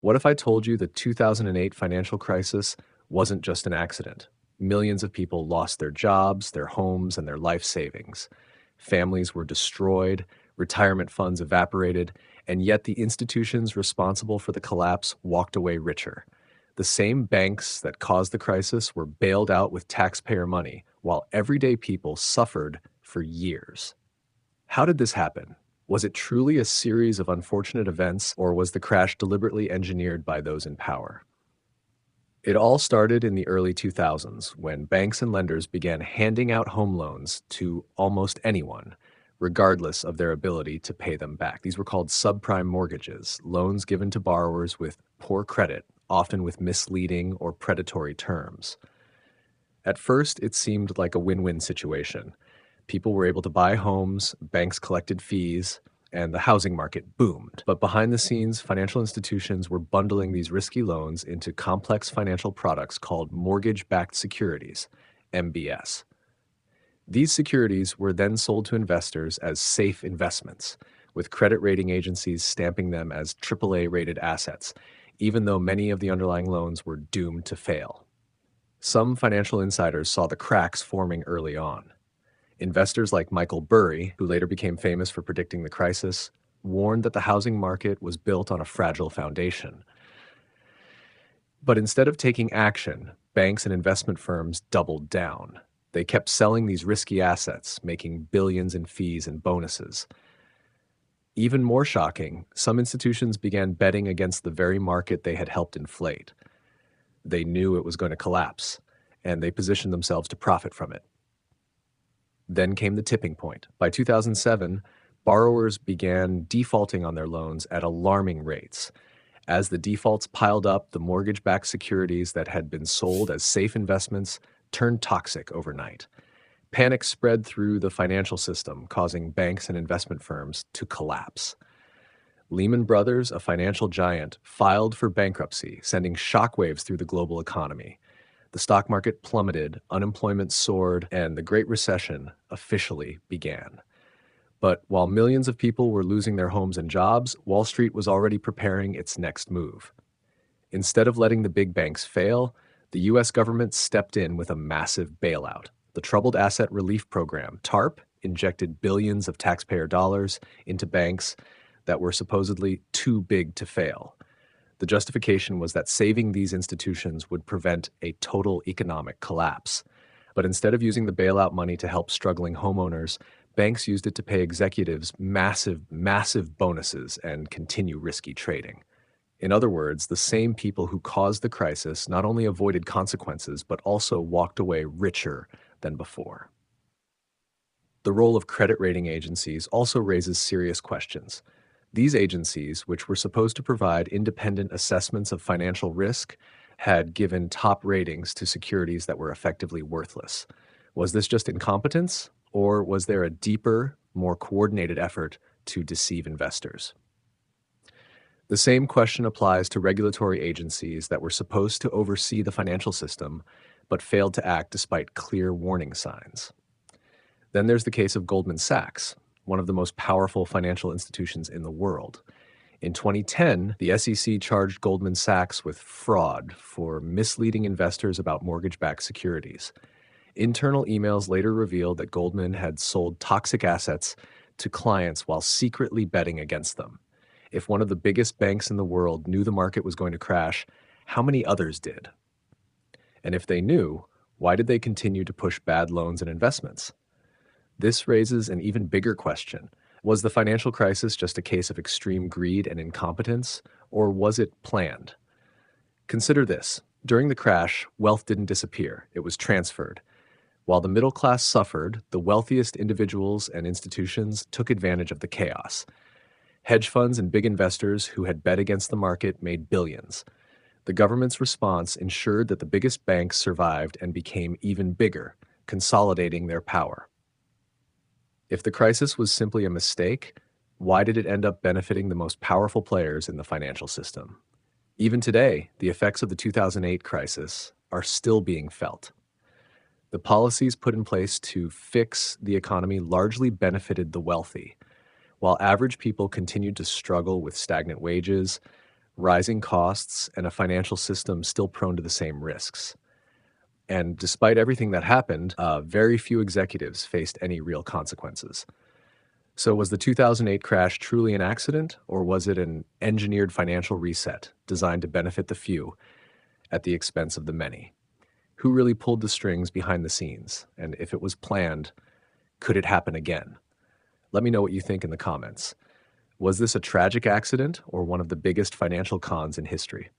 What if I told you the 2008 financial crisis wasn't just an accident? Millions of people lost their jobs, their homes, and their life savings. Families were destroyed, retirement funds evaporated, and yet the institutions responsible for the collapse walked away richer. The same banks that caused the crisis were bailed out with taxpayer money, while everyday people suffered for years. How did this happen? Was it truly a series of unfortunate events, or was the crash deliberately engineered by those in power? It all started in the early 2000s when banks and lenders began handing out home loans to almost anyone, regardless of their ability to pay them back. These were called subprime mortgages, loans given to borrowers with poor credit, often with misleading or predatory terms. At first, it seemed like a win-win situation. People were able to buy homes, banks collected fees, and the housing market boomed. But behind the scenes, financial institutions were bundling these risky loans into complex financial products called mortgage-backed securities, MBS. These securities were then sold to investors as safe investments, with credit rating agencies stamping them as AAA-rated assets, even though many of the underlying loans were doomed to fail. Some financial insiders saw the cracks forming early on. Investors like Michael Burry, who later became famous for predicting the crisis, warned that the housing market was built on a fragile foundation. But instead of taking action, banks and investment firms doubled down. They kept selling these risky assets, making billions in fees and bonuses. Even more shocking, some institutions began betting against the very market they had helped inflate. They knew it was going to collapse, and they positioned themselves to profit from it. Then came the tipping point. By 2007, borrowers began defaulting on their loans at alarming rates. As the defaults piled up, the mortgage-backed securities that had been sold as safe investments turned toxic overnight. Panic spread through the financial system, causing banks and investment firms to collapse. Lehman Brothers, a financial giant, filed for bankruptcy, sending shockwaves through the global economy. The stock market plummeted, unemployment soared, and the Great Recession officially began. But while millions of people were losing their homes and jobs, Wall Street was already preparing its next move. Instead of letting the big banks fail, the U.S. government stepped in with a massive bailout. The Troubled Asset Relief Program, TARP, injected billions of taxpayer dollars into banks that were supposedly too big to fail. The justification was that saving these institutions would prevent a total economic collapse. But instead of using the bailout money to help struggling homeowners, banks used it to pay executives massive bonuses and continue risky trading. In other words, the same people who caused the crisis not only avoided consequences, but also walked away richer than before. The role of credit rating agencies also raises serious questions. These agencies, which were supposed to provide independent assessments of financial risk, had given top ratings to securities that were effectively worthless. Was this just incompetence, or was there a deeper, more coordinated effort to deceive investors? The same question applies to regulatory agencies that were supposed to oversee the financial system, but failed to act despite clear warning signs. Then there's the case of Goldman Sachs, one of the most powerful financial institutions in the world. In 2010, the SEC charged Goldman Sachs with fraud for misleading investors about mortgage-backed securities. Internal emails later revealed that Goldman had sold toxic assets to clients while secretly betting against them. If one of the biggest banks in the world knew the market was going to crash, how many others did? And if they knew, why did they continue to push bad loans and investments? This raises an even bigger question. Was the financial crisis just a case of extreme greed and incompetence, or was it planned? Consider this. During the crash, wealth didn't disappear, it was transferred. While the middle class suffered, the wealthiest individuals and institutions took advantage of the chaos. Hedge funds and big investors who had bet against the market made billions. The government's response ensured that the biggest banks survived and became even bigger, consolidating their power. If the crisis was simply a mistake, why did it end up benefiting the most powerful players in the financial system? Even today, the effects of the 2008 crisis are still being felt. The policies put in place to fix the economy largely benefited the wealthy, while average people continued to struggle with stagnant wages, rising costs, and a financial system still prone to the same risks. And despite everything that happened, very few executives faced any real consequences. So, was the 2008 crash truly an accident, or was it an engineered financial reset designed to benefit the few at the expense of the many? Who really pulled the strings behind the scenes? And if it was planned, could it happen again? Let me know what you think in the comments. Was this a tragic accident or one of the biggest financial cons in history?